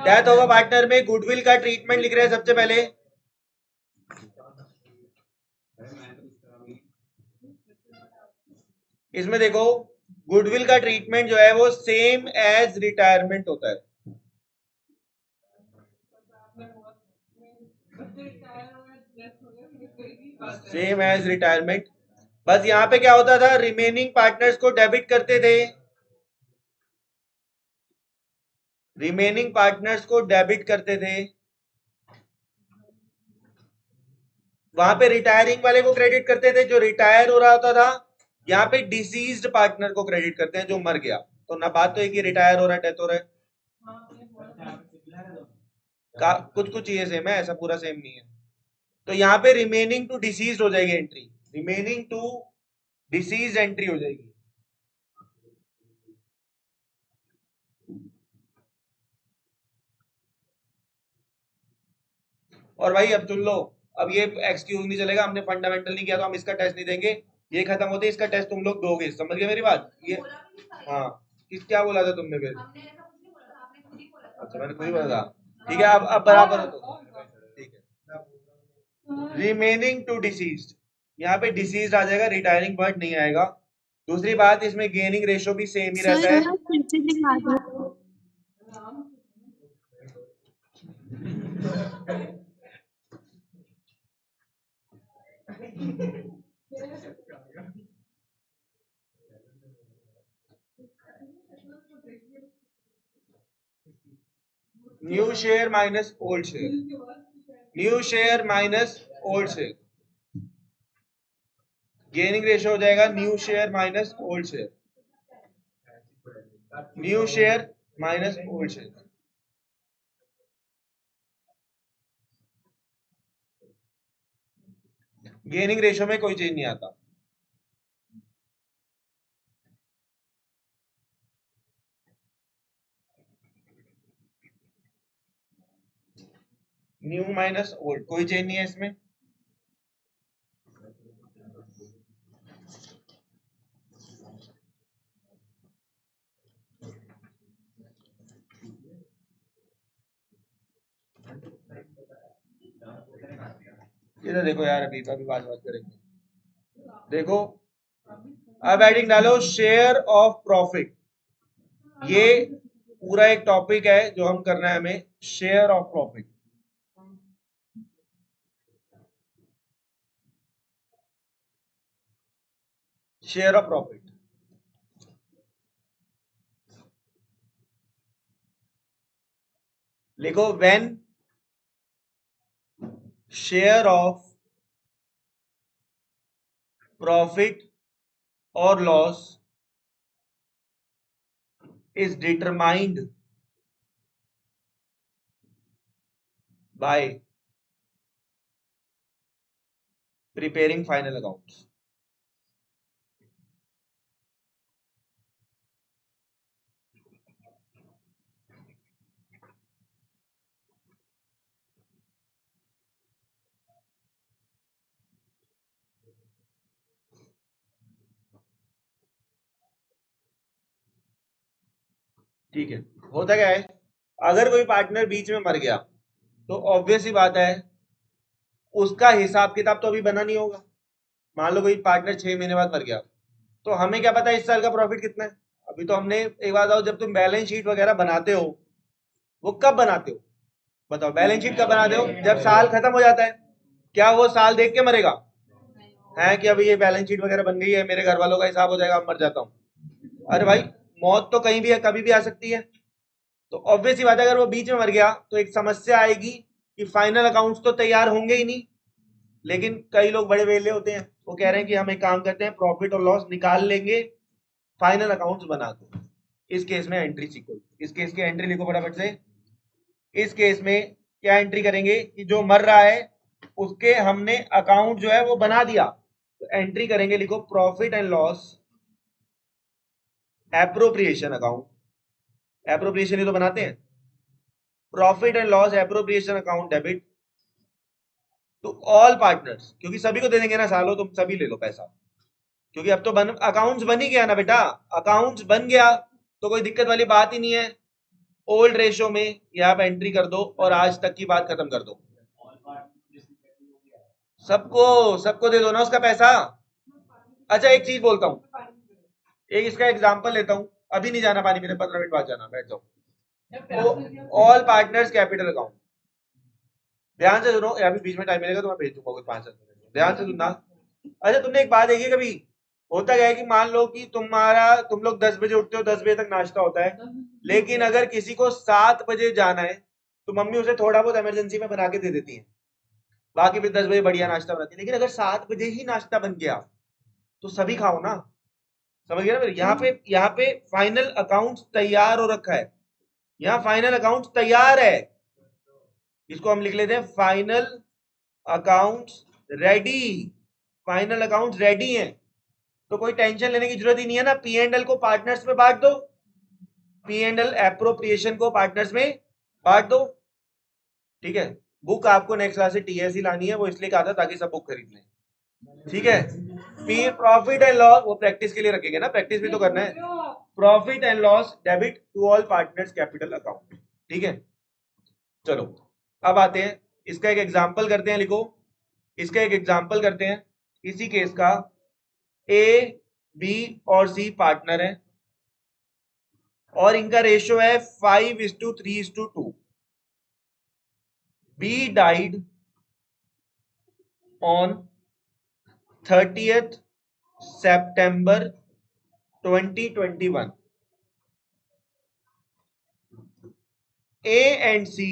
Death होगा partner में goodwill का ट्रीटमेंट लिख रहे हैं सबसे पहले। इसमें देखो गुडविल का ट्रीटमेंट जो है वो सेम एज रिटायरमेंट होता है। Same age retirement. बस यहां पे क्या होता था, रिमेनिंग पार्टनर्स को डेबिट करते थे, रिमेनिंग पार्टनर्स को डेबिट करते थे। वहां पे रिटायरिंग वाले को क्रेडिट करते थे जो रिटायर हो रहा होता था। यहाँ पे डिसीज्ड पार्टनर को क्रेडिट करते हैं जो मर गया। तो ना बात तो है कि रिटायर हो रहा है, डेथ हो रहा है। कुछ कुछ चीजें सेम है, ऐसा पूरा सेम नहीं है। तो यहाँ पे रिमेनिंग टू डिसीज हो जाएगी entry, remaining to disease entry हो जाएगी। और भाई अब चुन लो, अब ये एक्सक्यूज नहीं चलेगा, हमने फंडामेंटल नहीं किया तो हम इसका टेस्ट नहीं देंगे। ये खत्म होते इसका टेस्ट तुम लोग दोगे, समझ गए मेरी बात? ये हाँ, किस क्या बोला था तुमने फिर? अच्छा मैंने खुद ही बोला था। ठीक है, अब बराबर हो तो ठीक है। रिमेनिंग टू डिसीज्ड, यहाँ पे डिसीज आ जाएगा, रिटायरिंग वर्ड नहीं आएगा। दूसरी बात, इसमें गेनिंग रेशियो भी सेम ही रहता है। फिर से दिखा दो। New share minus old share, new share minus old share, gaining ratio हो जाएगा new share minus old share, new share minus old share. Gaining ratio में कोई चेंज नहीं आता। न्यू माइनस ओल्ड कोई चेंज नहीं है इसमें। इधर देखो यार, अभी का भी बात करेंगे। देखो अब हेडिंग डालो शेयर ऑफ प्रॉफिट। ये पूरा एक टॉपिक है जो हम करना है हमें, share of profit. Share of profit लिखो, व्हेन शेयर ऑफ प्रॉफिट और loss is determined by preparing final accounts। ठीक है, होता क्या है, अगर कोई पार्टनर बीच में मर गया तो ऑब्वियस ही बात है उसका हिसाब किताब तो अभी बना नहीं होगा। मान लो कोई पार्टनर 6 महीने बाद मर गया, तो हमें क्या पता इस साल का प्रॉफिट कितना है? अभी तो हमने, एक बात आओ, जब तुम बैलेंस शीट वगैरह बनाते हो वो कब बनाते हो? बताओ, बैलेंस शीट कब बनाते हो? जब साल खत्म हो जाता है। क्या वो साल देख के मरेगा है कि अभी ये बैलेंस शीट वगैरह बन गई है, मेरे घर वालों का हिसाब हो जाएगा, अब मर जाता हूँ? अरे भाई, मौत तो कहीं भी है, कभी भी आ सकती है। तो ऑब्वियस ही बात है, अगर वो बीच में मर गया तो एक समस्या आएगी कि फाइनल अकाउंट्स तो तैयार होंगे ही नहीं। लेकिन कई लोग बड़े वेले होते हैं, वो कह रहे हैं कि हम एक काम करते हैं, प्रॉफिट और लॉस निकाल लेंगे फाइनल अकाउंट्स बना के। इस केस में एंट्री सीखो, इस केस की एंट्री लिखो फटाफट से। इस केस में क्या एंट्री करेंगे कि जो मर रहा है उसके हमने अकाउंट जो है वो बना दिया, तो एंट्री करेंगे, लिखो profit and loss appropriation account. Appropriation ही तो बनाते हैं, profit and loss appropriation account debit to all partners, क्योंकि सभी को दे देंगे ना, सालो तुम सभी ले लो पैसा, क्योंकि अब तो अकाउंट्स बन ही गया ना बेटा। अकाउंट्स बन गया तो कोई दिक्कत वाली बात ही नहीं है। ओल्ड रेशो में यहाँ पे एंट्री कर दो और आज तक की बात खत्म कर दो। सबको सबको दे दो ना उसका पैसा। अच्छा एक चीज बोलता हूँ, एक इसका एग्जांपल लेता हूँ, अभी नहीं जाना पानी पीने, 15 मिनट बाद जाना, बैठ जाओ। तो ऑल पार्टनर्स कैपिटल अकाउंट, ध्यान से सुनो, अभी बीच में टाइम मिलेगा तो मैं भेज दूंगा कुछ 5-7 मिनट, ध्यान से सुनना। अच्छा तुमने एक बात देखी कभी, होता क्या है कि मान लो कि तुम लोग 10 बजे उठते हो, 10 बजे तक नाश्ता होता है, लेकिन अगर किसी को 7 बजे जाना है तो मम्मी उसे थोड़ा बहुत इमरजेंसी में बना के दे देती है, बाकी फिर 10 बजे बढ़िया नाश्ता बनाती है। लेकिन अगर 7 बजे ही नाश्ता बन गया तो सभी खाओ ना, समझ गए ना मेरे? यहाँ पे फाइनल अकाउंट तैयार हो रखा है, यहाँ फाइनल अकाउंट तैयार है, इसको हम लिख लेते हैं final accounts ready, final accounts ready हैं, तो कोई टेंशन लेने की जरूरत ही नहीं है ना। पी एंड एल को पार्टनर्स में बांट दो, पी एंड एल एप्रोप्रिएशन को पार्टनर्स में बांट दो, ठीक है। बुक आपको नेक्स्ट क्लास से टीएस ही लानी है, वो इसलिए कहा था ताकि सब बुक खरीद लें, ठीक है। पी प्रॉफिट एंड लॉस वो प्रैक्टिस के लिए रखेंगे ना, प्रैक्टिस भी तो करना है। Profit and loss debit to all partners capital account, ठीक है। चलो अब आते हैं, इसका एक एग्जांपल करते हैं, लिखो, इसका एक एग्जांपल करते हैं। इसी केस का ए बी और सी पार्टनर है और इनका रेशियो है 5:3:2। B died on 30th September 2021. A and C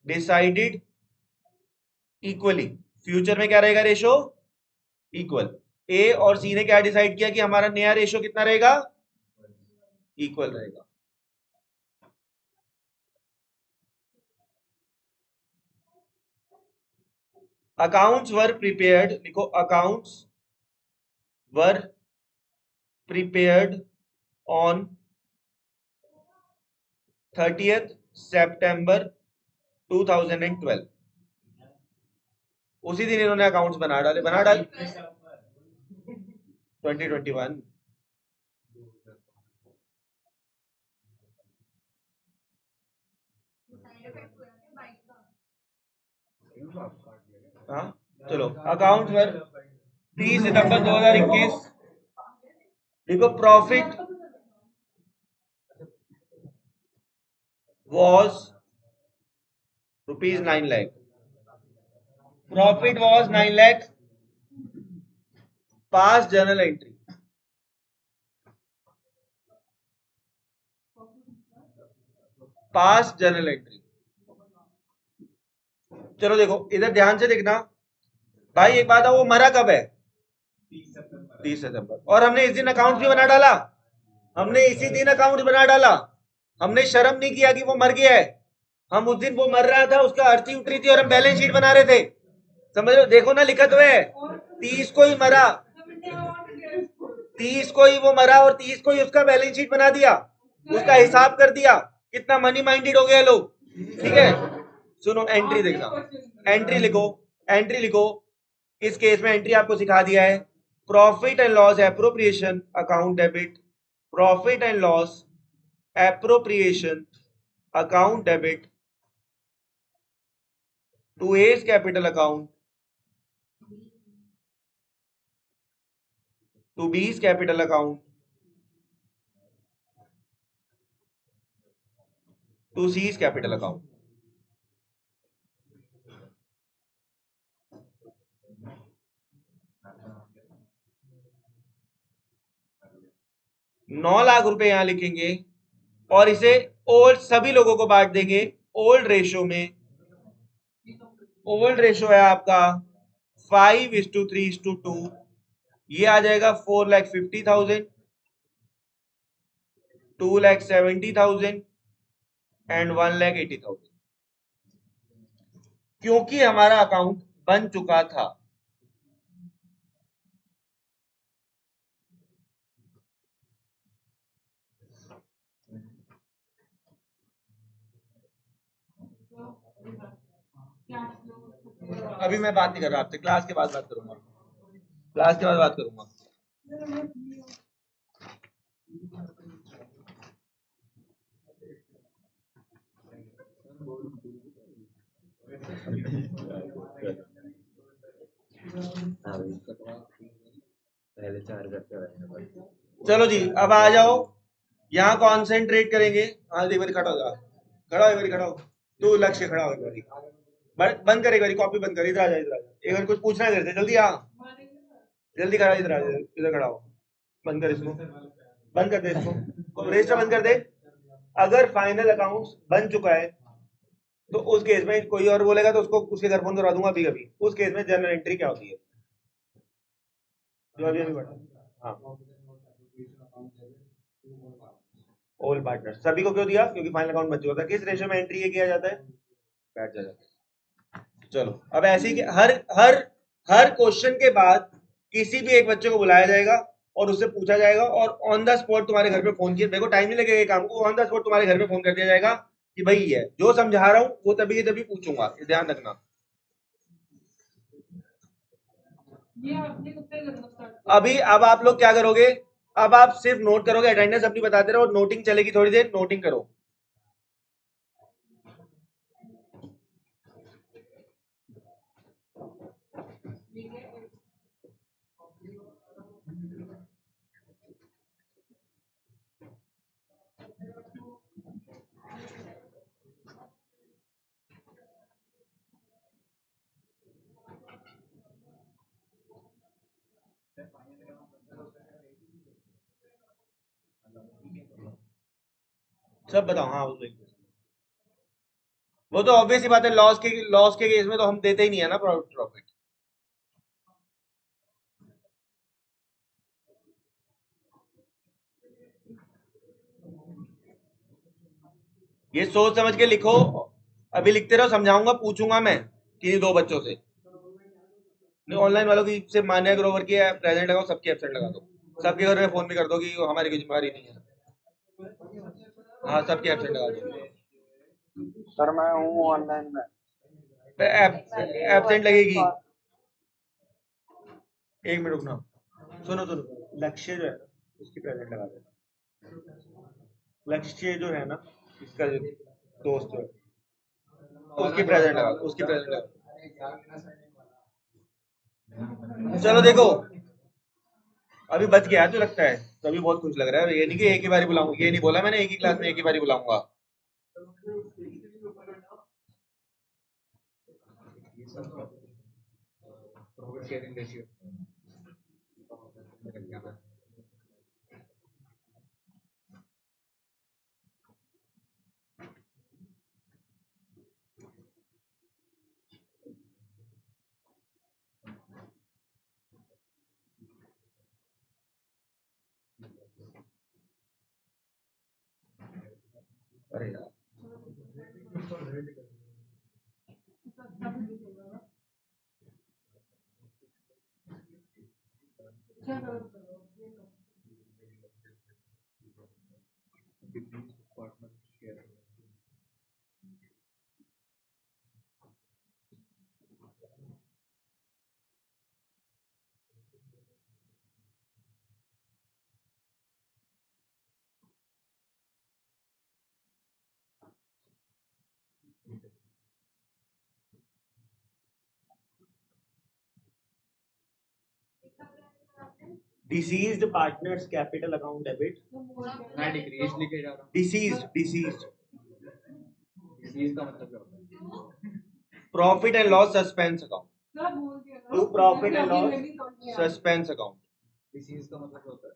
decided equally, future में क्या रहेगा रेशो? इक्वल। ए और सी ने क्या डिसाइड किया कि हमारा नया रेशो कितना रहेगा? इक्वल रहेगा। अकाउंट्स वर प्रिपेयर्ड, लिखो accounts were prepared on 30th September 2012। उसी दिन इन्होंने अकाउंट्स बना डाले 2021। हाँ चलो, अकाउंट पर 30 सितंबर 2021, देखो profit was ₹9 lakh, profit was 9 lakh, pass journal entry, pass journal entry. चलो देखो इधर ध्यान से देखना भाई, एक बात है, वो मरा कब है? 30 सितंबर। और हमने इस दिन अकाउंट भी बना डाला, हमने इसी दिन अकाउंट बना डाला, हमने शर्म नहीं किया कि वो मर गया है। हम उस दिन वो मर रहा था, उसका अर्थी उठ रही थी और हम बैलेंस शीट बना रहे थे, समझ लो, देखो ना लिखा तो है 30 को ही मरा, 30 को ही वो मरा और 30 को ही उसका बैलेंस शीट बना दिया, उसका हिसाब कर दिया। कितना मनी माइंडेड हो गए लोग, ठीक है। सुनो एंट्री देखना, एंट्री लिखो, एंट्री लिखो। इस केस में एंट्री आपको सिखा दिया है, profit and loss appropriation account debit, profit and loss appropriation account debit to A's capital account to B's capital account to C's capital account. ₹9 lakh यहां लिखेंगे और इसे ओल्ड सभी लोगों को बांट देंगे ओल्ड रेशो में। ओल्ड रेशो है आपका 5:3:2, ये आ जाएगा 4,50,000, 2,70,000 एंड 1,80,000, क्योंकि हमारा अकाउंट बन चुका था। अभी मैं बात नहीं कर रहा आपसे, क्लास के बाद बात करूंगा, क्लास के बाद बात करूंगा। चलो जी, अब आ जाओ, यहाँ कॉन्सेंट्रेट करेंगे। हाँ एक बारी खड़ा हो जा, खड़ा हो, एक बारी खड़ा हो, तू लक्ष्य खड़ा हो, एक बारी बंद कर, एक बारी कॉपी बंद कर, इधर आ जा, इधर आ जा, एक बार कुछ पूछना है तेरे से, जल्दी आ, जल्दी खड़ा, इधर आ जा, इधर खड़ा हो, बंद कर इसको, बंद कर दे इसको, रजिस्टर बंद कर दे। अगर फाइनल अकाउंट बन चुका है तो उस केस में कोई और बोलेगा तो उसको उसके घर फोन करवा दूंगा अभी अभी। उस केस में जनरल एंट्री क्या होती है जो अभी अभी बढ़ा? हाँ, ऑल पार्टनर, सभी को क्यों दिया? क्योंकि फाइनल अकाउंट बन चुका था। किस रेशियो में एंट्री ये किया जाता है? बैठ जाता है। चलो अब ऐसे ही हर हर हर क्वेश्चन के बाद किसी भी एक बच्चे को बुलाया जाएगा और उससे पूछा जाएगा, और ऑन द स्पॉट तुम्हारे घर पे फोन किया, देखो टाइम नहीं लगेगा काम को, ऑन द स्पॉट तुम्हारे घर पे फोन कर दिया जाएगा कि भाई ये जो समझा रहा हूँ वो तभी के तभी पूछूंगा, ये ध्यान रखना। अभी अब आप लोग क्या करोगे? अब आप सिर्फ नोट करोगे, अटेंडेंस अपनी बताते रहो, नोटिंग चलेगी थोड़ी देर, नोटिंग करो। सब बताओ। हाँ वो तो ऑब्वियस ही बात है, लॉस के केस में तो हम देते ही नहीं है ना प्रॉफिट। ये सोच समझ के लिखो, अभी लिखते रहो, समझाऊंगा, पूछूंगा मैं किन्हीं दो बच्चों से। नहीं, ऑनलाइन वालों की सिर्फ मान्या ग्रोवर की प्रेजेंट लगाओ, सबकी एब्सेंट लगा दो, सबके घर में फोन भी कर दो कि हमारी कोई जिम्मेवारी नहीं है। हाँ सबकी एब्सेंट लगा दो। सर मैं हूँ ऑनलाइन में। एब्सेंट लगेगी। एक मिनट रुकना, सुनो सुनो, लक्ष्य जो है ना उसकी प्रेजेंट लगा देना। लक्ष्य जो है ना, इसका जो दोस्त है, उसकी प्रेजेंट लगा दो, उसकी प्रेजेंट लगा दो। चलो देखो, अभी बच गया तो लगता है, तो अभी बहुत खुश लग रहा है। ये नहीं कि एक ही बारी बुलाऊंगा, ये नहीं बोला मैंने एक ही क्लास में एक ही बारी बुलाऊंगा। शेयरिंग रेशियो अरे यार, deceased partners capital account debit. मैं डिक्रीज लिखे जा रहा हूँ। डिसीज्ड डिसीज्ड डिसीज का मतलब क्या होता है? Profit and loss suspense account, to profit and loss suspense account. Deceased का मतलब क्या होता है?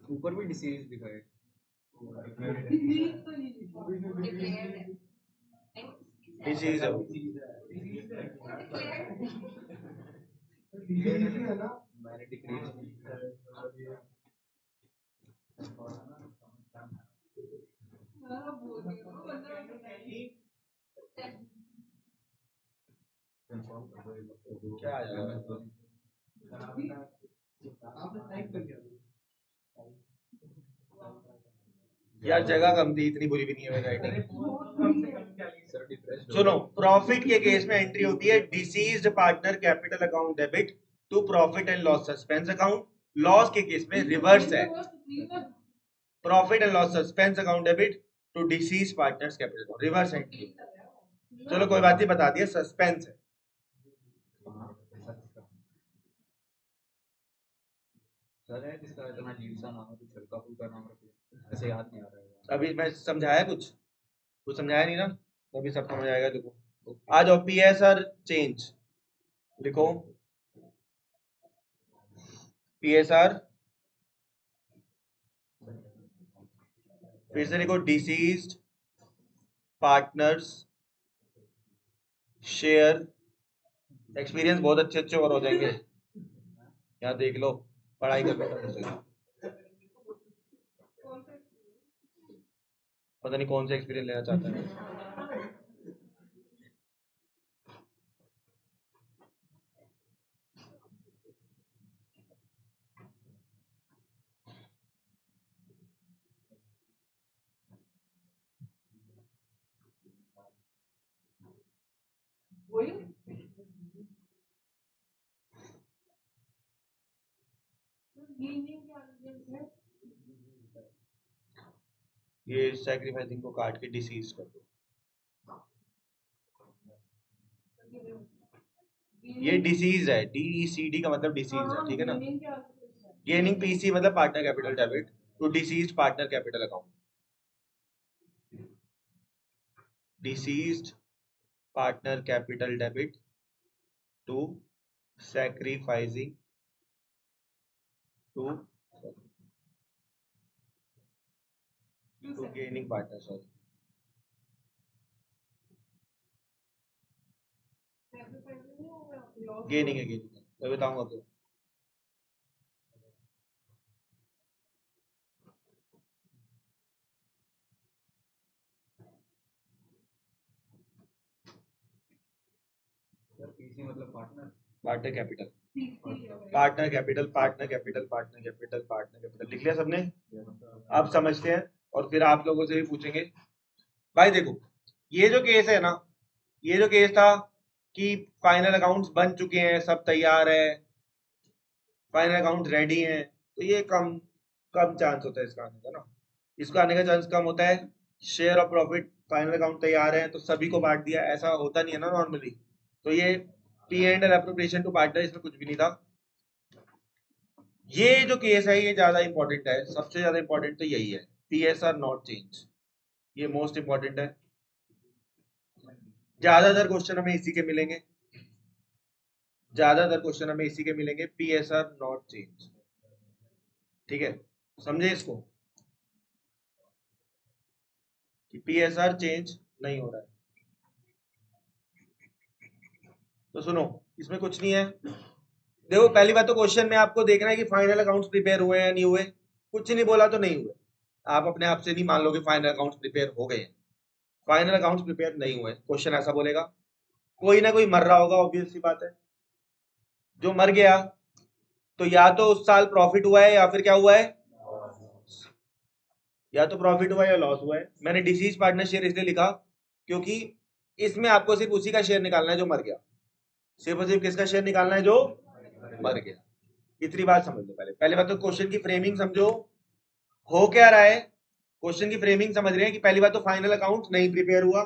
ऊपर भी डिसीज लिखा है। डिसीज है वो। मैंने डिक्रीज क्या आ जाएगा? यार जगह कम थी, इतनी बुरी भी नहीं है राइटिंग। सुनो, प्रॉफिट के केस में एंट्री होती है deceased partner capital account debit to profit and loss suspense account. Loss के केस में रिवर्स है, profit and loss suspense account debit to deceased partners capital account, reverse entry. चलो कोई बात नहीं, बता दिया, सस्पेंस है। सर है जिसका इतना अजीब सा नाम है, कुछ हल्का फुल्का नाम रखो, ऐसे याद नहीं आ रहा है। अभी मैं समझाया कुछ समझाया नहीं ना, तो अभी सब समझ आएगा। देखो आ जाओ, पीएसआर चेंज लिखो, पीएसआर फिर से लिखो, डिसीज्ड पार्टनर्स शेयर। एक्सपीरियंस बहुत अच्छे अच्छे और हो जाएंगे, यहाँ देख लो, पढ़ाई कर लो। पता नहीं कौन सा एक्सपीरियंस लेना चाहता है। ये सैक्रिफाइसिंग को काट के डिसीज कर दो। ये डिसीज है, DECD का मतलब डिसीज है, ठीक है ना। गेनिंग PC मतलब partner capital debit to deceased partner capital account, deceased partner capital debit to sacrificing to gaining partner, sorry gaining है, गेनिंग है, मैं बताऊंगा आपको। पीसी मतलब partner, partner capital, partner capital, partner capital, partner capital, partner capital लिख लिया सबने। आप समझते हैं, और फिर आप लोगों से भी पूछेंगे। भाई देखो, ये जो केस है ना, ये जो केस था कि फाइनल अकाउंट्स बन चुके हैं, सब तैयार है, फाइनल अकाउंट रेडी हैं, तो ये कम कम चांस होता है इसका आने का ना, इसका आने का चांस कम होता है। Share of profit, final account तैयार है तो सभी को बांट दिया, ऐसा होता नहीं है ना नॉर्मली। तो ये P&L एप्रोप्रिएशन टू पार्टनर, इसमें कुछ भी नहीं था। ये जो केस है ये ज्यादा इंपॉर्टेंट है, सबसे ज्यादा इंपॉर्टेंट तो यही है, PSR नॉट चेंज, ये मोस्ट इंपॉर्टेंट है। ज्यादातर क्वेश्चन हमें इसी के मिलेंगे, ज्यादातर क्वेश्चन हमें इसी के मिलेंगे, PSR नॉट चेंज, ठीक है। समझे इसको कि PSR चेंज नहीं हो रहा है। तो सुनो, इसमें कुछ नहीं है। देखो पहली बात तो क्वेश्चन में आपको देखना है कि फाइनल अकाउंट्स प्रिपेयर हुए या नहीं हुए। कुछ नहीं बोला तो नहीं हुए, आप अपने आप से नहीं मान लो कि फाइनल अकाउंट्स प्रिपेयर हो गए हैं। फाइनल अकाउंट्स प्रिपेयर नहीं हुए, क्वेश्चन ऐसा बोलेगा। कोई ना कोई मर रहा होगा, ऑब्वियस सी बात है। जो मर गया तो या तो उस साल प्रॉफिट हुआ है या फिर क्या हुआ है, या तो प्रॉफिट हुआ है या लॉस हुआ है। मैंने डिसीज पार्टनर शेयर इसलिए लिखा क्योंकि इसमें आपको सिर्फ उसी का शेयर निकालना है जो मर गया, सिर्फ और सिर्फ किसका शेयर निकालना है, जो मर गया। इतनी बात समझ लो। पहले बात तो क्वेश्चन की फ्रेमिंग समझो, हो क्या रहा है। क्वेश्चन की फ्रेमिंग समझ रहे हैं कि पहली बात तो फाइनल अकाउंट नहीं प्रिपेयर हुआ,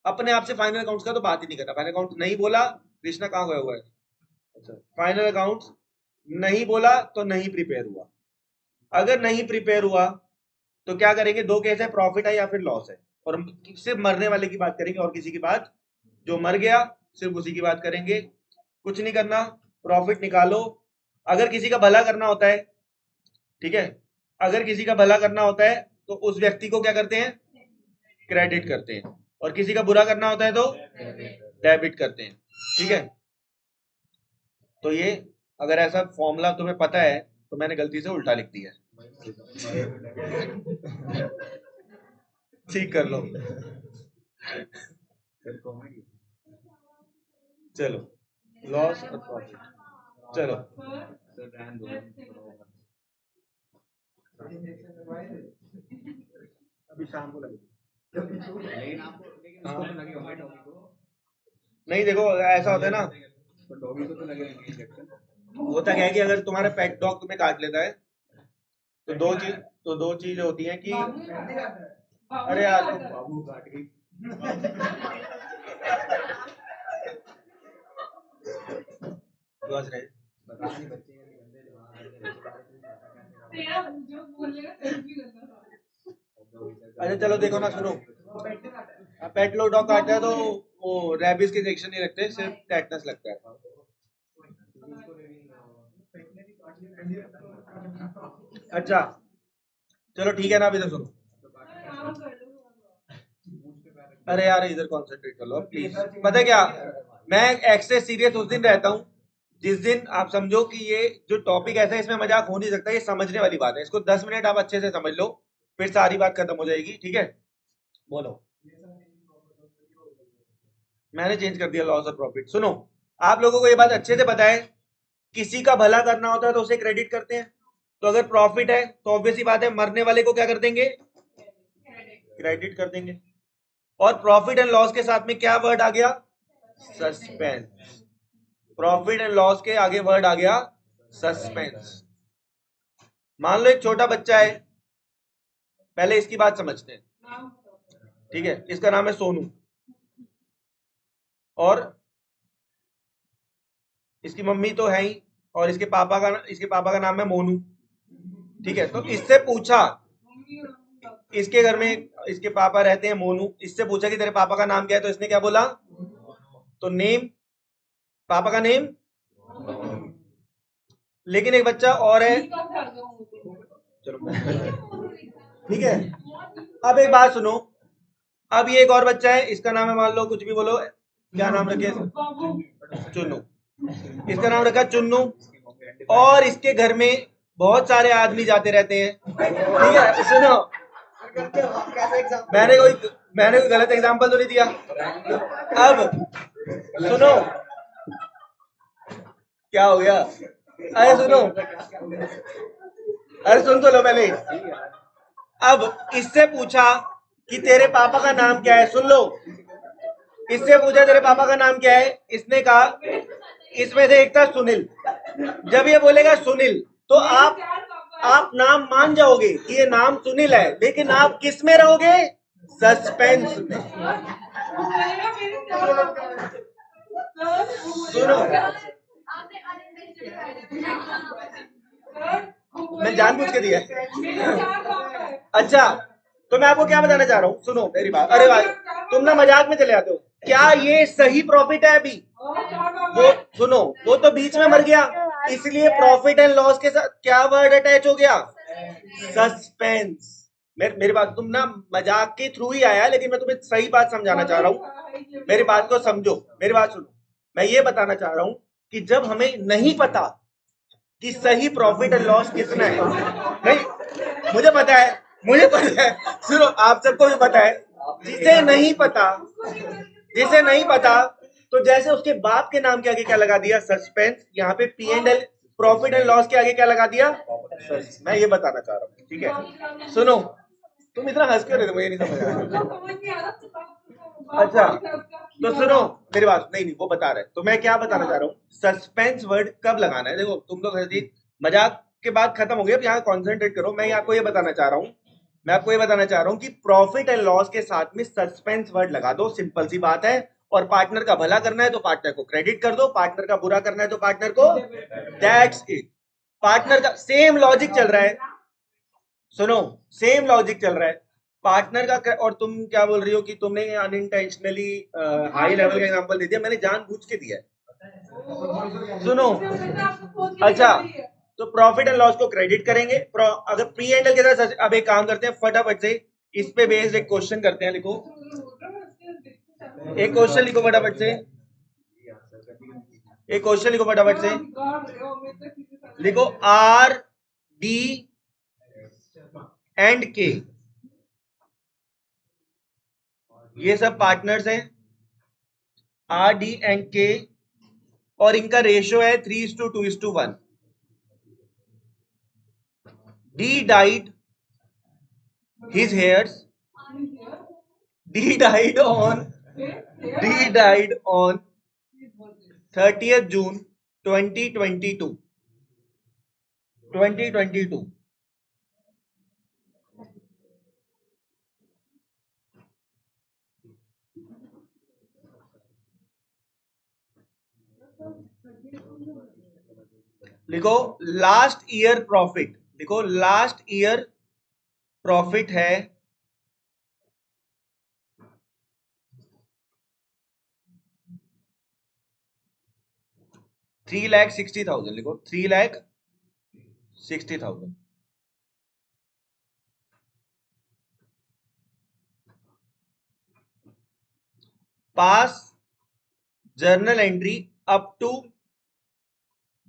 अपने आप से फाइनल अकाउंट्स का तो बात ही नहीं करना। फाइनल अकाउंट नहीं बोला, कृष्णा कहाँ गया हुआ है, अच्छा, फाइनल अकाउंट्स नहीं बोला तो नहीं प्रिपेयर हुआ। अगर नहीं प्रिपेयर हुआ तो क्या करेंगे, दो केस है, प्रॉफिट है या फिर लॉस है, और हम सिर्फ मरने वाले की बात करेंगे और किसी की बात, जो मर गया सिर्फ उसी की बात करेंगे। कुछ नहीं करना, प्रॉफिट निकालो। अगर किसी का भला करना होता है, ठीक है, अगर किसी का भला करना होता है तो उस व्यक्ति को क्या करते हैं, क्रेडिट करते हैं, और किसी का बुरा करना होता है तो डेबिट करते हैं, ठीक है। तो ये अगर ऐसा फॉर्मूला तुम्हें पता है तो मैंने गलती से उल्टा लिख दिया, ठीक कर लो। चलो, लॉस और प्रॉफिट, चलो अभी शाम को लगेगी। लेकिन उसको तो लगे होंगे डॉगी को। नहीं देखो ऐसा होता है ना, तो डॉगी को तो लगे होंगे इंजेक्शन। होता क्या है कि अगर तुम्हारा पेट डॉग तुम्हें काट लेता है तो दो चीज होती हैं कि अरे यार बाबू काट गई। बस रहे। बता नहीं बच्चे गंदे दिमाग अच्छा चलो देखो ना, सुनो, पेट लोग डॉग काटता है तो वो रेबीज के इंजेक्शन नहीं लगते, सिर्फ टेटनस लगता है। अच्छा चलो ठीक है ना, अभी तो सुनो। अरे यार इधर कॉन्सेंट्रेट कर लो प्लीज। पता है क्या, मैं एक्सेस सीरियस उस दिन रहता हूँ जिस दिन आप समझो कि ये जो टॉपिक ऐसा है इसमें मजाक हो नहीं सकता, ये समझने वाली बात है। इसको 10 मिनट आप अच्छे से समझ लो, फिर सारी बात खत्म हो जाएगी। ठीक है, बोलो। मैंने चेंज कर दिया लॉस ऑफ प्रॉफिट। सुनो, आप लोगों को ये बात अच्छे से पता है, किसी का भला करना होता है तो उसे क्रेडिट करते हैं। तो अगर प्रॉफिट है तो ऑब्वियस बात है मरने वाले को क्या कर देंगे, क्रेडिट कर देंगे। और प्रॉफिट एंड लॉस के साथ में क्या वर्ड आ गया, सस्पेंस। प्रॉफिट एंड लॉस के आगे वर्ड आ गया सस्पेंस। मान लो एक छोटा बच्चा है, पहले इसकी बात समझते हैं। ठीक है, इसका नाम है सोनू और इसकी मम्मी तो है ही, और इसके पापा का नाम है मोनू। ठीक है, तो इससे पूछा, इसके घर में इसके पापा रहते हैं मोनू, इससे पूछा कि तेरे पापा का नाम क्या है, तो इसने क्या बोला, तो नेम, पापा का नेम। लेकिन एक बच्चा और है, चलो ठीक है। अब एक बात सुनो, अब ये एक और बच्चा है, इसका नाम है, मान लो कुछ भी बोलो, क्या नाम रखे, चुन्नू। इसका नाम रखा चुन्नू, और इसके घर में बहुत सारे आदमी जाते रहते हैं। ठीक है, सुनो, मैंने कोई गलत एग्जांपल तो नहीं दिया। अब सुनो, क्या हो गया, अरे सुनो, अरे सुन तो लो पहले। अब इससे पूछा कि तेरे पापा का नाम क्या है, सुन लो, इससे पूछा तेरे पापा का नाम क्या है, इसने कहा, इसमें से एक था सुनील। जब ये बोलेगा सुनील तो आप नाम मान जाओगे कि ये नाम सुनील है, लेकिन आप किस में रहोगे, सस्पेंस में। सुनो, मैं जानबूझ के दिया। अच्छा, तो मैं आपको क्या बताना चाह रहा हूँ, सुनो मेरी बात। अरे भाई तुम ना मजाक में चले आते हो, क्या ये सही प्रॉफिट है अभी, वो सुनो, वो तो बीच में मर गया, इसलिए प्रॉफिट एंड लॉस के साथ क्या वर्ड अटैच हो गया, सस्पेंस। मेरी बात, तुम ना मजाक के थ्रू ही आया, लेकिन मैं तुम्हें सही बात समझाना चाह रहा हूँ, मेरी बात को समझो, मेरी बात सुनो। मैं ये बताना चाह रहा हूँ कि जब हमें नहीं पता कि सही प्रॉफिट एंड लॉस कितना है, नहीं मुझे पता है, सुनो, आप सबको भी पता है, जिसे नहीं पता तो जैसे उसके बाप के नाम के आगे क्या लगा दिया, सस्पेंस। यहाँ पे P and L, profit and loss के आगे क्या लगा दिया, मैं ये बताना चाह रहा हूँ। ठीक है, सुनो, तुम इतना हंस क्यों रहे थे, मुझे नहीं समझ आया। अच्छा तो सुनो मेरी बात, नहीं वो बता रहे, तो मैं क्या बताना चाह रहा हूँ, सस्पेंस वर्ड कब लगाना है। देखो तुम लोग हंसी मजाक के बाद खत्म हो गया, अब यहाँ कॉन्सेंट्रेट करो। मैं आपको ये बताना चाह रहा हूँ कि प्रॉफिट एंड लॉस के साथ में सस्पेंस वर्ड लगा दो, सिंपल सी बात है। और पार्टनर का भला करना है तो पार्टनर को क्रेडिट कर दो, पार्टनर का बुरा करना है तो पार्टनर को, दैट्स इट। पार्टनर का सेम लॉजिक चल रहा है, सुनो, सेम लॉजिक चल रहा है पार्टनर का। और तुम क्या बोल रही हो कि तुमने अनइंटेंशनली हाई लेवल का एग्जांपल दे दिया, मैंने जानबूझ के दिया है। सुनो, अच्छा, तो प्रॉफिट एंड लॉस को क्रेडिट करेंगे, अगर पी एंड एल के साथ। अब एक काम करते हैं फटाफट से, इस पे बेस्ड एक क्वेश्चन करते हैं। लिखो, एक क्वेश्चन लिखो फटाफट से, एक क्वेश्चन लिखो फटाफट से। लिखो आर डी एंड के, ये सब पार्टनर्स हैं, आर डी एंड के, और इनका रेशियो है 3:2:1। D died his hairs D died on 30th June 2022. 2022. लिखो लास्ट ईयर प्रॉफिट, लिखो लास्ट ईयर प्रॉफिट है 3,60,000, लिखो 3,60,000। Pass journal entry up to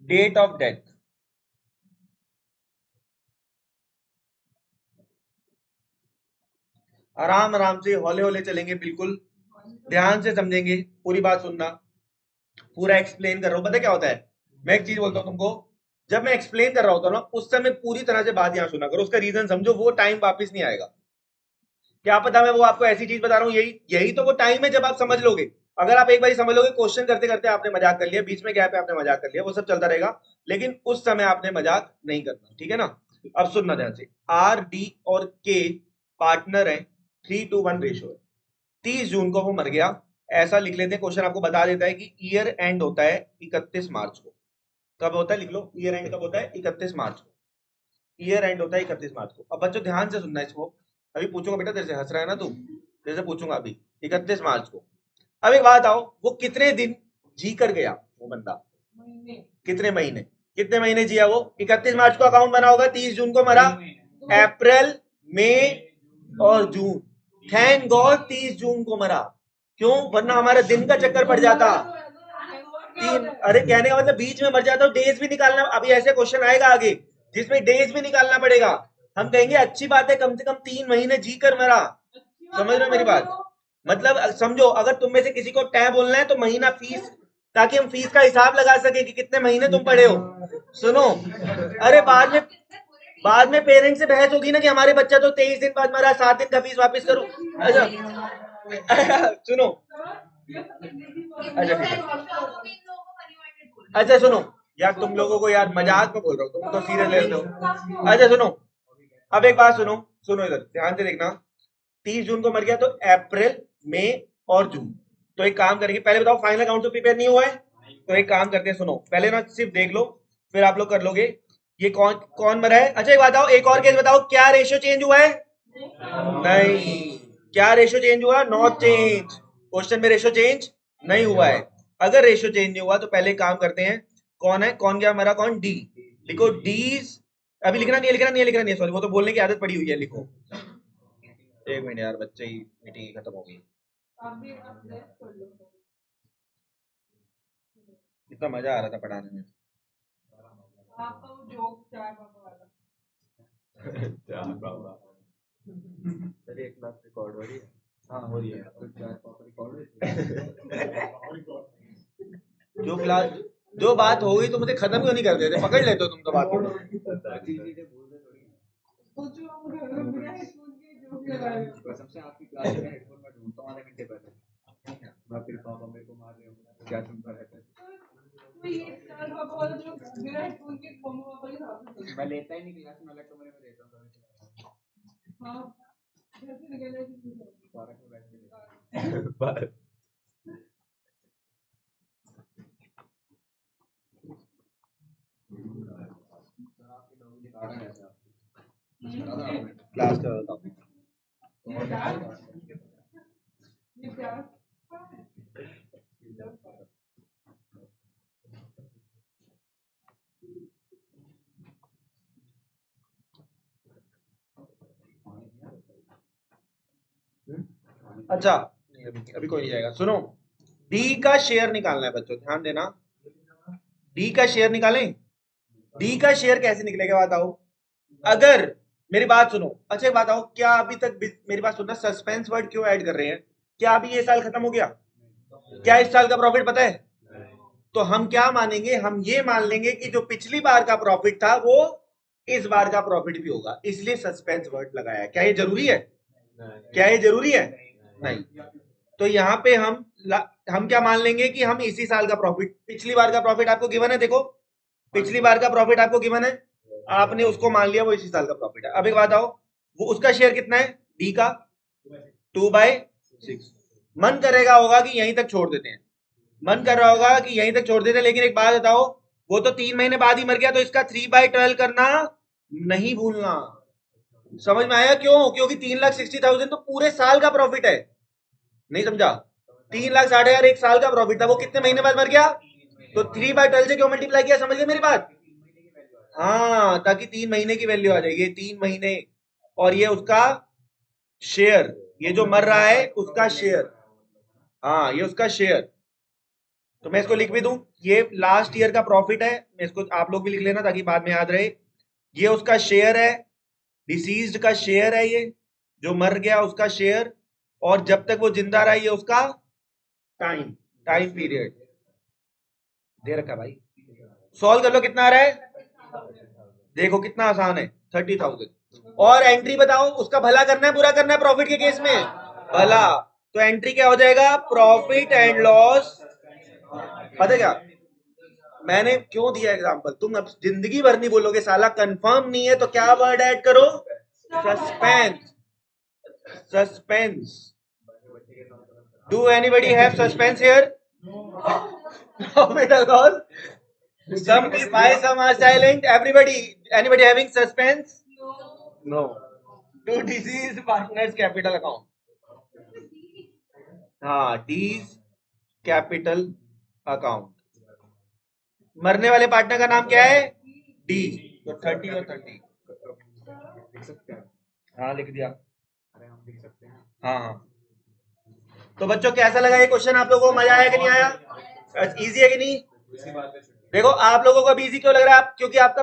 date of death. आराम आराम से हौले हौले चलेंगे, बिल्कुल ध्यान से समझेंगे, पूरी बात सुनना, पूरा एक्सप्लेन कर रहा हूं। पता क्या होता है, मैं एक चीज बोलता हूं तुमको, जब मैं एक्सप्लेन कर रहा होता हूं ना, उस समय पूरी तरह से बात यहां सुना करो, उसका रीजन समझो, वो टाइम वापस नहीं आएगा। क्या पता मैं वो आपको ऐसी चीज बता रहा हूं, यही तो वो टाइम है जब आप समझ लोगे। अगर आप एक बार समझ लोगे, क्वेश्चन करते करते आपने मजाक कर लिया, बीच में गैप है आपने मजाक कर लिया, वो सब चलता रहेगा, लेकिन उस समय आपने मजाक नहीं करना, ठीक है ना। अब सुनना ध्यान से, आर डी और के पार्टनर है, 3:1 रेशो है। 30 जून को वो मर गया, ऐसा लिख लेते हैं। क्वेश्चन आपको बता देता है कि ईयर एंड होता है 31 मार्च को। कब होता है, लिख लो, ईयर एंड कब होता है, 31 मार्च को। ईयर एंड होता है 31 मार्च को। अब बच्चों ध्यान से सुनना इसको, अभी पूछूंगा बेटा, तेरे से हंस रहा है ना तू, तेरे से पूछूंगा अभी 31 मार्च को। अब एक बात आओ, वो कितने दिन जी कर गया वो बंदा, कितने महीने, कितने महीने जिया वो। 31 मार्च को अकाउंट बना होगा, 30 जून को मरा, अप्रैल, मई और जून। थैंक गॉड 30 जून को मरा, क्यों, वरना हमारा दिन का चक्कर पड़ जाता। अरे कहने का मतलब बीच में मर जाता, डेज भी निकालना। अभी ऐसे क्वेश्चन आएगा आगे जिसमें डेज भी निकालना पड़ेगा। हम कहेंगे अच्छी बात है, कम से कम 3 महीने जी कर मरा। समझ रहे हो मेरी बात, मतलब समझो, अगर तुम में से किसी को टै बोलना है तो महीना फीस, ताकि हम फीस का हिसाब लगा सके कि कितने महीने तुम पढ़े हो। सुनो, अरे बाद में पेरेंट्स से बहस होगी ना कि हमारे बच्चा तो 23 दिन बाद मरा, 7 दिन का फीस वापस करो। अच्छा सुनो, अच्छा ठीक है, अच्छा सुनो यार, तुम लोगों को यार मजाक में बोल रहा हूँ, तुम तो सीरियस ले रहे हो। अच्छा सुनो, अब एक बात सुनो, सुनो इधर ध्यान से देखना। 30 जून को मर गया, तो अप्रैल, मई और जून। तो एक काम करेंगे, पहले बताओ फाइनल अकाउंट तो प्रिपेयर नहीं हुआ है, तो एक काम करते हैं, सुनो पहले ना सिर्फ देख लो, फिर आप लोग कर लोगे। ये कौन कौन मरा है। अच्छा एक बात बताओ, एक और केस बताओ, क्या रेशियो चेंज हुआ है, नहीं, क्या रेशियो चेंज हुआ, नॉट चेंज। क्वेश्चन में रेशियो चेंज नहीं हुआ है। अगर रेशियो चेंज नहीं हुआ तो पहले काम करते हैं, कौन है, कौन क्या मरा, कौन, डी। लिखो डी, अभी लिखना नहीं है, लिखना नहीं है, लिखना नहीं है, सॉरी, वो तो बोलने की आदत पड़ी हुई है, लिखो। एक मिनट यार, बच्चे ही मीटिंग खत्म हो गई, इतना मजा आ रहा था पढ़ाने में। चलिए एक क्लास रिकॉर्ड हो रही है, हाँ हो रही है, तो क्लास रिकॉर्ड हो रही है। जो क्लास, जो बात हो गई तो मुझे खत्म क्यों नहीं कर देते, पकड़ लेते हो तुम तो बात को। कसम से आपकी क्लास में हेडफोन में ढूंढता हूँ आधे घंटे पहले, मैं फिर पापा मेरे को मार रहे हो, क्या सुनता रहता है। मैं लेता ही नहीं क्लास में, अलग कमरे में देता हूँ। पार्क में बैठ के क्लास का बताओ। अच्छा अभी कोई नहीं जाएगा, सुनो, डी का शेयर निकालना है बच्चों, ध्यान देना, डी का शेयर निकालें। डी का शेयर कैसे निकलेगा बताओ, अगर मेरी बात सुनो। अच्छा एक बात आओ, क्या अभी तक मेरी बात सुनना, सस्पेंस वर्ड क्यों ऐड कर रहे हैं, क्या अभी ये साल खत्म हो गया, क्या इस साल का प्रॉफिट पता है, तो हम क्या मानेंगे, हम ये मान लेंगे कि जो पिछली बार का प्रॉफिट था वो इस बार का प्रॉफिट भी होगा, इसलिए सस्पेंस वर्ड लगाया है। क्या ये जरूरी है, क्या ये जरूरी है? नहीं। तो यहाँ पे हम क्या मान लेंगे कि हम इसी साल का प्रॉफिट, पिछली बार का प्रॉफिट आपको गिवन है, देखो पिछली बार का प्रॉफिट आपको गिवन है, आपने उसको मान लिया वो इसी साल का प्रॉफिट है। अब एक बात आओ, वो उसका शेयर कितना है डी का? 2/6। मन करेगा होगा कि यहीं तक छोड़ देते हैं, मन कर रहा होगा कि यहीं तक छोड़ देते हैं, लेकिन एक बात बताओ, वो तो 3 महीने बाद ही मर गया, तो इसका 3/12 करना नहीं भूलना। समझ में आया क्यों? क्योंकि 3,60,000 तो पूरे साल का प्रॉफिट है। नहीं समझा? 3,60,000 एक साल का प्रॉफिट था, वो कितने महीने बाद मर गया? तो 3/12 से क्यों मल्टीप्लाई किया? समझ गए मेरी बात? हाँ, ताकि 3 महीने की वैल्यू आ जाएगी, 3 महीने, और ये उसका शेयर, ये जो मर रहा है उसका शेयर। हाँ, ये उसका शेयर। तो मैं इसको लिख भी दूं, ये लास्ट ईयर का प्रॉफिट है, मैं इसको आप लोग भी लिख लेना ताकि बाद में याद रहे। ये उसका शेयर है, डिसीज्ड का शेयर है, ये जो मर गया उसका शेयर, और जब तक वो जिंदा रहा ये उसका टाइम पीरियड दे रखा भाई। सॉल्व कर लो, कितना आ रहा है? देखो कितना आसान है, 30,000। और एंट्री बताओ, उसका भला करना है बुरा करना है प्रॉफिट के केस में? भला। तो एंट्री क्या हो जाएगा? Profit and loss. पता है क्या मैंने क्यों दिया एग्जांपल? तुम अब जिंदगी भर नहीं बोलोगे साला कंफर्म नहीं है, तो क्या वर्ड ऐड करो? Suspense. Suspense. Do anybody have suspense here? Profit or loss? Some keep high, some are silent. Anybody having suspense? No. To deceased partners capital account. हाँ, D's capital account. मरने वाले partner का नाम क्या है? D. तो 30 और 30 लिख सकते हैं। हाँ लिख दिया। अरे हम लिख सकते हैं। हाँ। तो बच्चों कैसा लगा ये क्वेश्चन? आप लोगों को मजा आया कि नहीं आया? इजी है कि नहीं? इसी बात पे देखो आप लोगों को अभी इजी क्यों लग रहा है? क्योंकि आपका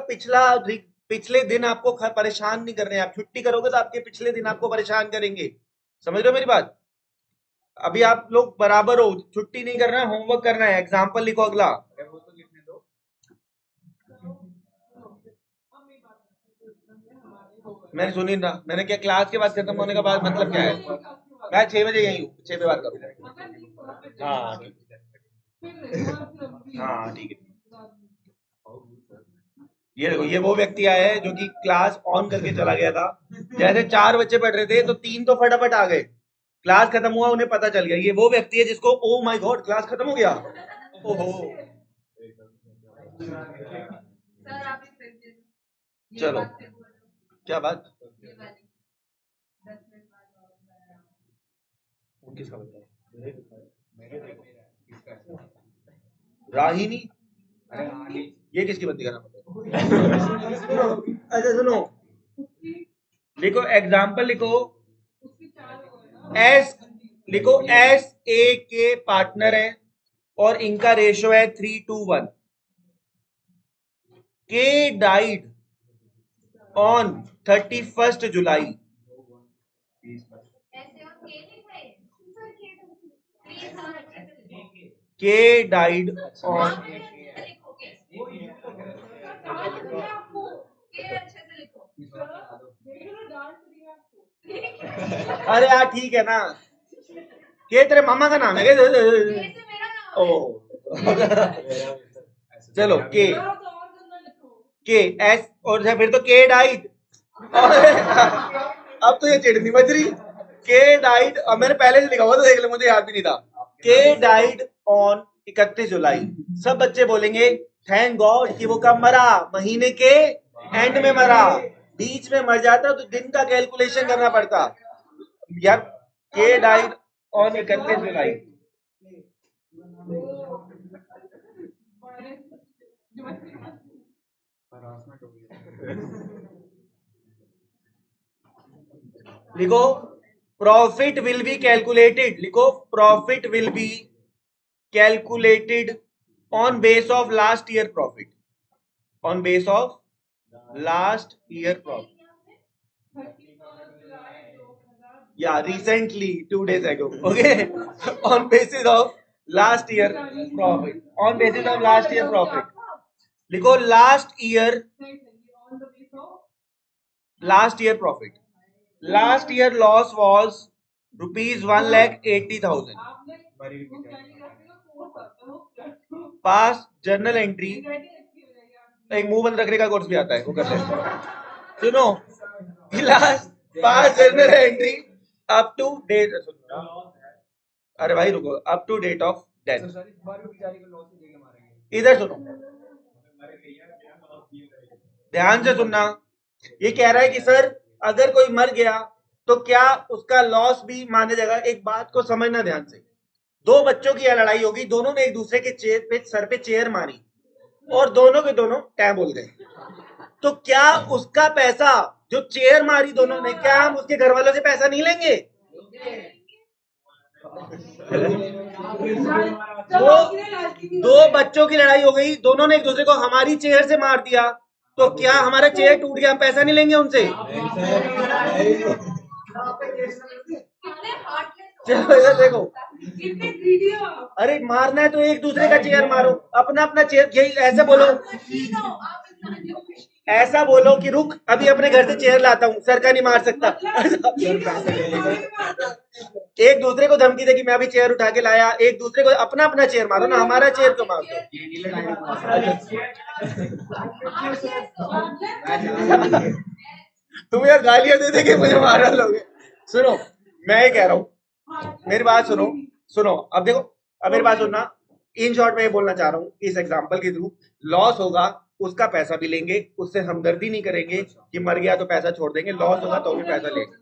पिछले दिन आपको परेशान नहीं कर रहे हैं। आप छुट्टी करोगे तो आपके पिछले दिन आपको परेशान करेंगे। समझ रहे हो मेरी बात? अभी आप लोग बराबर हो, छुट्टी नहीं करना है, होमवर्क करना है। एग्जाम्पल लिखो अगला। अरे वो तो लिखने दो। मैंने सुनी ना, मैंने क्या क्लास के बाद खत्म होने का बाद मतलब क्या है? मैं 6 बजे यही हूँ, 6 बजे बात करूँगा। हाँ ठीक है। हाँ ठीक है। ये देखो, ये वो व्यक्ति आया है जो कि क्लास ऑन करके चला गया था। जैसे 4 बच्चे पढ़ रहे थे तो 3 तो फटाफट आ गए, क्लास खत्म हुआ उन्हें पता चल गया। ये वो व्यक्ति है जिसको ओ माय गॉड क्लास खत्म हो गया। ओहो। चलो क्या बात? किसका बता? राहिनी। ये किसकी बंदी का नाम है? अच्छा सुनो, लिखो एग्जाम्पल, लिखो एस, लिखो SA के पार्टनर है और इनका रेशो है 3:1। के डाइड ऑन 31st जुलाई। के डाइड ऑन, अरे यार ठीक है ना, के तेरे मामा का नाम है क्या? ओ चलो के एस, और फिर तो के डाइड। अब तो ये चिढ़नी बज रही। के डाइड, अब मैंने पहले से लिखा हुआ था, देख ले, मुझे याद भी नहीं था। के डाइड ऑन 31 जुलाई। सब बच्चे बोलेंगे थैंक गॉड कि वो कब मरा? महीने के एंड में मरा। बीच में मर जाता तो दिन का कैलकुलेशन करना पड़ता यार। के डाइड ऑन 31 जुलाई। लिखो प्रॉफिट विल बी कैलकुलेटेड। लिखो profit will be calculated on base of last year profit. On base of last year profit. Yeah, recently, 2 days ago. Okay, on basis of last year profit. On basis of last year profit. लिखो last year profit. Last year loss was rupees 1,80,000. Past journal entry. एक मुंह बंद रखने का course भी आता है, वो करते हैं. सुनो, last past journal entry up to date. अरे भाई रुको, up to date of death. इधर सुनो, ध्यान से सुनना. ये कह रहा है कि सर अगर कोई मर गया तो क्या उसका लॉस भी माना जाएगा. एक बात को समझना ध्यान से. दो बच्चों की लड़ाई होगी, दोनों ने एक दूसरे के चेयर पे सर पे चेयर मारी और दोनों के दोनों टैं बोल गए. तो क्या उसका पैसा जो चेयर मारी दोनों ने, क्या हम उसके घर वालों से पैसा नहीं लेंगे? दो बच्चों की लड़ाई हो गई, दोनों ने एक दूसरे को हमारी चेयर से मार दिया, तो क्या हमारा चेयर टूट गया, हम पैसा नहीं लेंगे उनसे? चलो इधर देखो. अरे मारना है तो एक दूसरे का चेयर मारो, अपना अपना चेयर. यही ऐसे बोलो, ऐसा बोलो कि रुक अभी अपने घर से चेयर लाता हूँ, सर का नहीं मार सकता. एक दूसरे को धमकी दे कि मैं अभी चेयर उठा के लाया. एक दूसरे को अपना अपना चेयर मारो ना, हमारा चेयर क्यों मारो? तुम यार गालियां दे दे के मुझे मारा लोगे. सुनो, मैं ये कह रहा हूँ, मेरी बात सुनो. सुनो अब देखो, अब मेरी बात सुनना. इन शॉर्ट में ये बोलना चाह रहा हूँ, इस एग्जांपल के थ्रू लॉस होगा उसका पैसा भी लेंगे, उससे हमदर्दी नहीं करेंगे कि मर गया तो पैसा छोड़ देंगे. लॉस होगा तो भी पैसा लेंगे.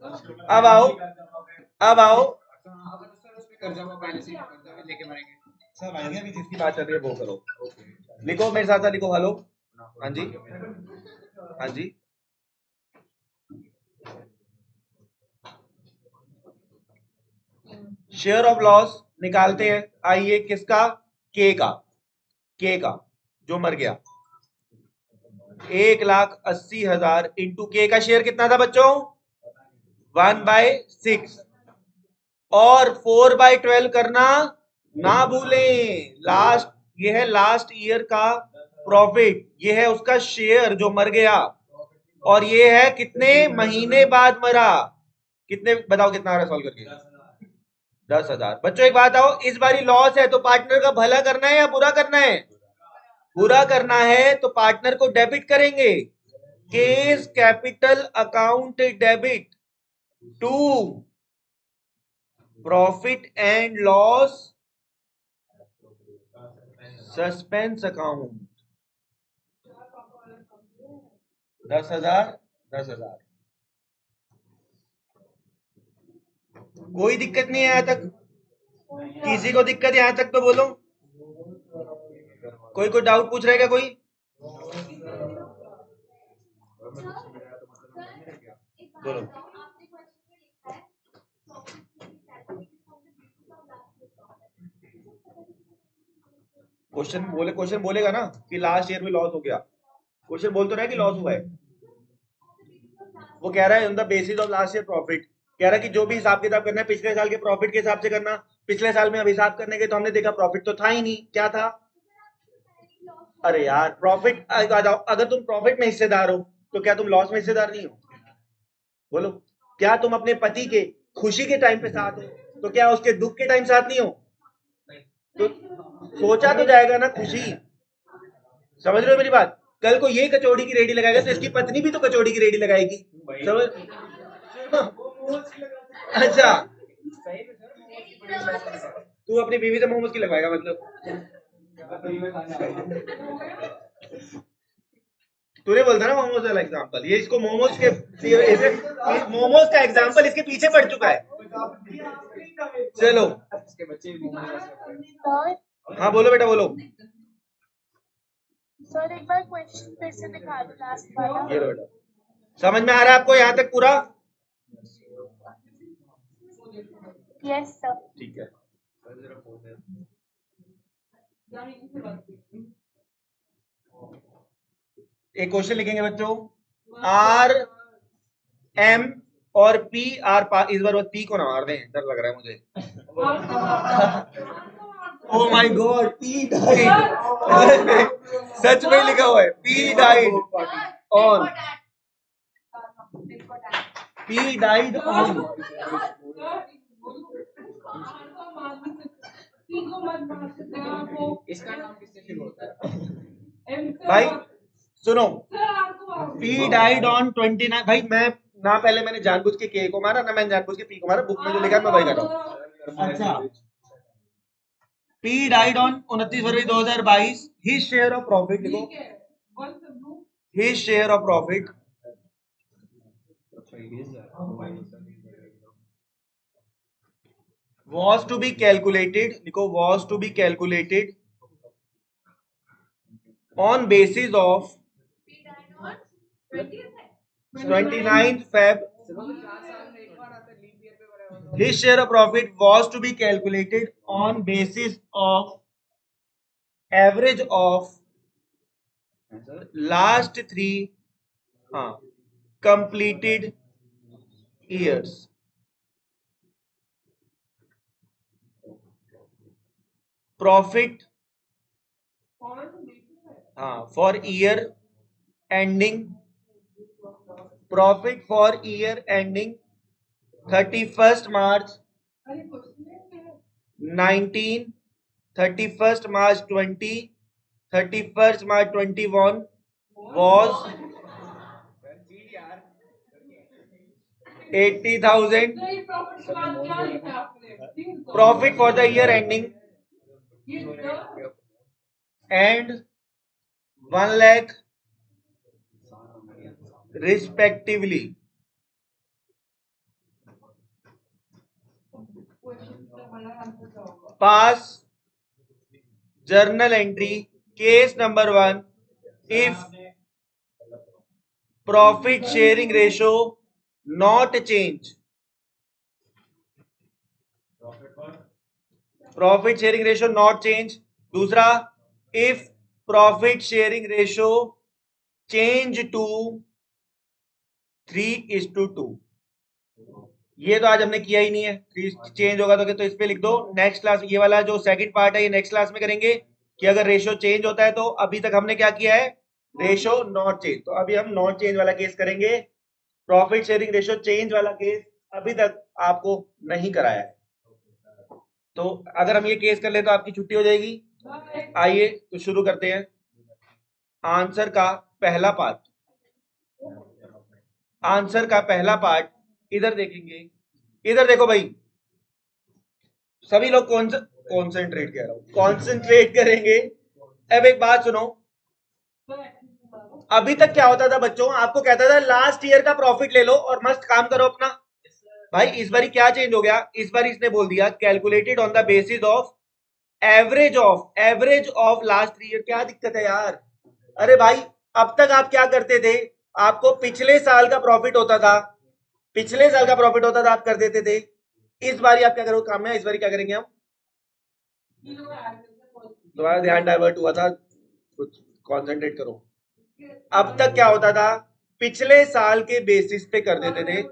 अब आओ, अब आओ. सब आएंगे, अभी जिसकी बात चल रही है वो करो. लिखो मेरे साथ, लिखो. हेलो. हाँ जी, हाँ जी. शेयर ऑफ लॉस निकालते हैं. आइए, किसका? के का. के का जो मर गया. 1,80,000 इंटू के का शेयर कितना था बच्चों? 1/6. और 4/12 करना ना भूलें. लास्ट, ये है लास्ट ईयर का प्रॉफिट, ये है उसका शेयर जो मर गया, और ये है कितने महीने बाद मरा. कितने बताओ, कितना आ रहा सॉल्व करके? 10,000. बच्चों एक बात आओ, इस बारी लॉस है तो पार्टनर का भला करना है या बुरा करना है? बुरा करना है तो पार्टनर को डेबिट करेंगे. Case capital account debit to profit and loss suspense account. 10,000 10,000. कोई दिक्कत नहीं है यहां तक? किसी को दिक्कत है यहां तक तो बोलो. कोई डाउट पूछ रहा है क्या कोई? बोलो. क्वेश्चन बोलेगा ना कि लास्ट ईयर में लॉस हो गया. क्वेश्चन बोल तो रहा है कि लॉस हुआ है. वो कह रहा है on the basis of last year profit. कह रहा है कि जो भी हिसाब किताब करना है पिछले साल के प्रॉफिट के हिसाब से करना. पिछले साल में अब हिसाब करने के तो हमने देखा प्रॉफिट तो था ही नहीं. क्या था? अरे यार प्रॉफिट. अगर तुम प्रॉफिट में हिस्सेदार हो तो क्या तुम लॉस में हिस्सेदार नहीं हो? बोलो. क्या तुम अपने पति के खुशी के टाइम पे साथ हो तो क्या उसके दुख के टाइम साथ नहीं हो? तो सोचा तो जाएगा ना खुशी. समझ रहे हो मेरी बात? कल को ये कचौड़ी की रेडी लगाएगा तो इसकी पत्नी भी तो कचौड़ी की रेडी लगाएगी. समझ? अच्छा, तू अपनी बीवी से मोमोज की लगवाएगा मतलब? तूने बोलता ना मोमोज वाला एग्जांपल. ये इसको मोमोज के, मोमोज का एग्जांपल इसके पीछे पड़ चुका है. चलो हाँ बोलो बेटा बोलो. सर एक बार क्वेश्चन फिर से दिखा दो लास्ट वाला. ये लो बेटा. समझ में आ रहा है आपको यहाँ तक पूरा? Yes sir. ठीक है. एक क्वेश्चन लिखेंगे बच्चों. आर एम और पी आर इस बार पी को ना मार दें, डर लग रहा है मुझे. Oh my god, P died. सच में लिखा हुआ है P died on. P died on इसका नाम किससे शुरू होता है? भाई सुनो, P died on 29 भाई मैं ना पहले मैंने जानबूझ के K को मारा ना मैंने जानबूझ के P को मारा, बुक में जो लिखा है मैं वही कर रहा हूँ। अच्छा, P died on 29 February 2022। His share of profit लिखो, his share of profit was to be calculated लिखो, was to be calculated on basis of 29th Feb। His share of profit was to be calculated on basis of average of last 3 completed years। Profit for year ending, profit for year ending 31st March 19, 31st March 20, 31st March 21 was 80,000। Profit for the year ending and 1 lakh respectively। Pass journal entry case number 1 if profit sharing ratio not change, profit sharing ratio not change। दूसरा, if profit sharing ratio change to 3:2। ये तो आज हमने किया ही नहीं है, 3 change होगा तो इस पे लिख दो। नेक्स्ट क्लास ये वाला जो सेकंड पार्ट है ये नेक्स्ट क्लास में करेंगे कि अगर रेशियो चेंज होता है तो अभी तक हमने क्या किया है, रेशियो नॉट चेंज, तो अभी हम नॉट चेंज वाला केस करेंगे। प्रॉफिट शेयरिंग रेशियो चेंज वाला केस अभी तक आपको नहीं कराया है, तो अगर हम ये केस कर ले तो आपकी छुट्टी हो जाएगी। आइए तो शुरू करते हैं आंसर का पहला पार्ट। आंसर का पहला पार्ट इधर देखेंगे, इधर देखो भाई, सभी लोग कॉन्सेंट्रेट कह रहा हूं, कॉन्सेंट्रेट करेंगे। अब एक बात सुनो, अभी तक क्या होता था बच्चों, आपको कहता था लास्ट ईयर का प्रॉफिट ले लो और मस्त काम करो अपना। भाई इस बार क्या चेंज हो गया, इस बार इसने बोल दिया calculated on the basis of average of last 3 year. क्या दिक्कत है यार, अरे भाई अब तक आप क्या करते थे, आपको पिछले साल का प्रॉफिट होता था, पिछले साल का प्रॉफिट होता था, आप कर देते थे। इस बार आप क्या करोगे काम में, इस बार क्या करेंगे हम, तुम्हारा ध्यान डाइवर्ट हुआ था, कुछ कॉन्सेंट्रेट करो। अब तक क्या होता था, पिछले साल के बेसिस पे कर देते थे,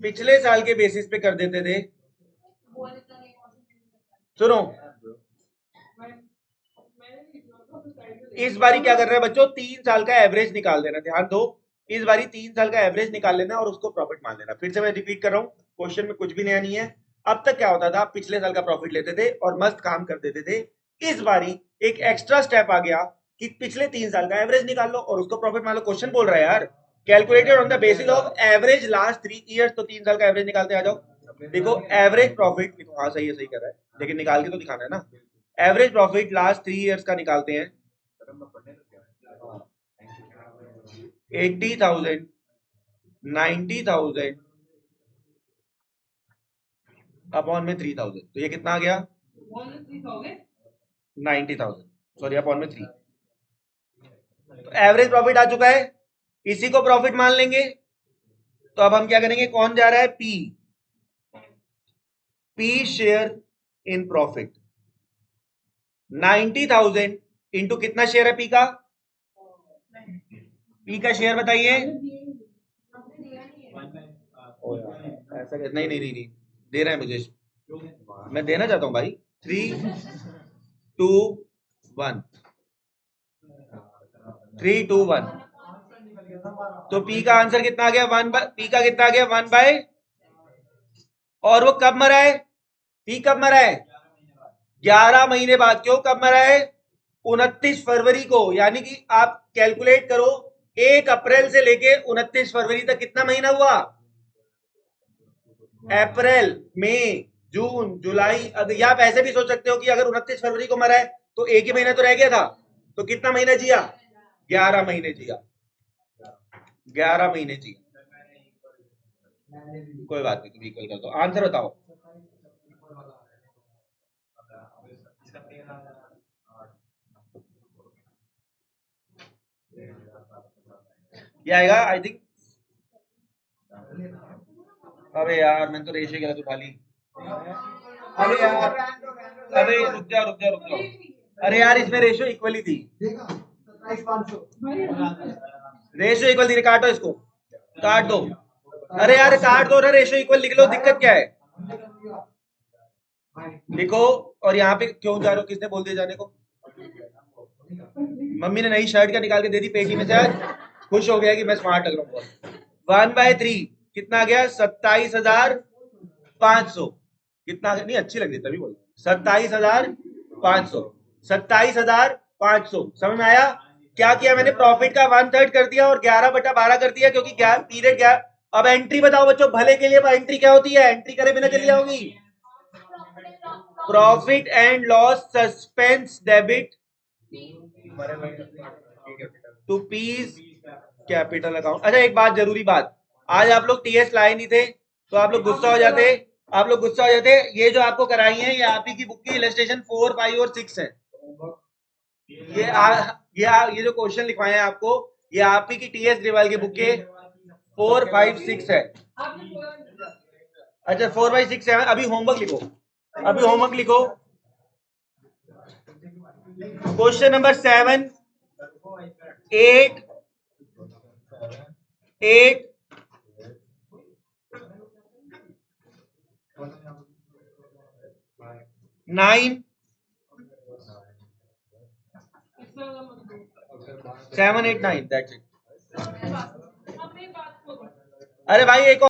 पिछले साल के बेसिस पे कर देते थे। सुनो, इस बारी क्या कर रहे हैं बच्चों, 3 साल का एवरेज निकाल देना, ध्यान दो, इस बारी 3 साल का एवरेज निकाल लेना और उसको प्रॉफिट मान लेना। फिर से मैं रिपीट कर रहा हूं, क्वेश्चन में कुछ भी नया नहीं है। अब तक क्या होता था, पिछले साल का प्रॉफिट लेते थे और मस्त काम कर देते थे। इस बारी एक एक्स्ट्रा स्टेप आ गया कि पिछले 3 साल का एवरेज निकाल लो और उसको प्रॉफिट मान लो। क्वेश्चन बोल रहा है यार calculated on the basis of average last 3 years, तो 3 साल का एवरेज निकालते आ जाओ। देखो एवरेज प्रॉफिट, हाँ सही है, सही कर रहा है, लेकिन निकाल के तो दिखाना है ना। एवरेज प्रॉफिट लास्ट 3 ईयर्स का निकालते हैं, 80,000, 90,000 अपॉन में 3,000, तो ये कितना आ गया, 90,000, सॉरी अपॉन में 3। तो एवरेज प्रॉफिट आ चुका है, इसी को प्रॉफिट मान लेंगे। तो अब हम क्या करेंगे, कौन जा रहा है, P share in profit. 90,000 into कितना शेयर है पी का, पी का शेयर बताइए। ऐसा नहीं नहीं नहीं दे रहा है मुझे, मैं देना चाहता हूं भाई। 3, 2, 1, 3, 2, 1। तो पी का आंसर कितना आ गया? पी का कितना आ गया? 1/। और वो कब मरा है? पी कब मरा है? 11 महीने बाद। क्यों कब मरा है? 29 फरवरी को। यानी कि आप कैलकुलेट करो 1 अप्रैल से लेके 29 फरवरी तक कितना महीना हुआ? अप्रैल, मई, जून, जुलाई, अगर आप ऐसे भी सोच सकते हो कि अगर 29 फरवरी को मरा है तो एक ही महीना तो रह गया था, तो कितना महीना जिया? 11 महीने जिया। 11 महीने जिया। कोई बात नहीं, तुम इक्वल कर दो। आंसर बताओ। ये आएगा आई थिंक। अबे यार मैंने तो रेशियो गलत उठा ली। अबे यार, अबे रुक जाओ। अरे यार इसमें रेशियो इक्वल ही थी। रेशियो इक्वल थी। काटो इसको, काट दो। अरे यार काट दो ना, रेशियो इक्वल लिख लो, दिक्कत क्या है? लिखो। और यहाँ पे क्यों जा रहे हो? किसने बोल दिया जाने को? मम्मी ने नई शर्ट का निकाल के दे दी पेटी में से, आज खुश हो गया कि मैं स्मार्ट लग रहा हूँ। 1/3 कितना आ गया? 27,500। कितना? नहीं अच्छी लग रही तभी बोल। 27,500। 27,500 समझ में आया? क्या किया मैंने? प्रॉफिट का 1/3 कर दिया और 11/12 कर दिया, क्योंकि पीरियड क्या। अब एंट्री बताओ बच्चों, भले के लिए एंट्री क्या होती है? एंट्री करे बिना चली जाओगी। Profit and loss suspense debit to piece capital account. अच्छा एक बात, जरूरी बात, आज आप लोग टीएस लाए नहीं थे तो आप लोग गुस्सा हो जाते। ये जो आपको कराई है ये आप ही की बुक की इलस्ट्रेशन 4, 5 और 6 है। ये जो क्वेश्चन लिखवाए हैं आपको, ये आप ही की टीएस ग्रेवाल की बुक के 4, 5, 6 है। अच्छा 4/6 है। अभी होमवर्क लिखो। Question number 7, 8, 9, 7, 8, 9 that's it. अरे भाई एक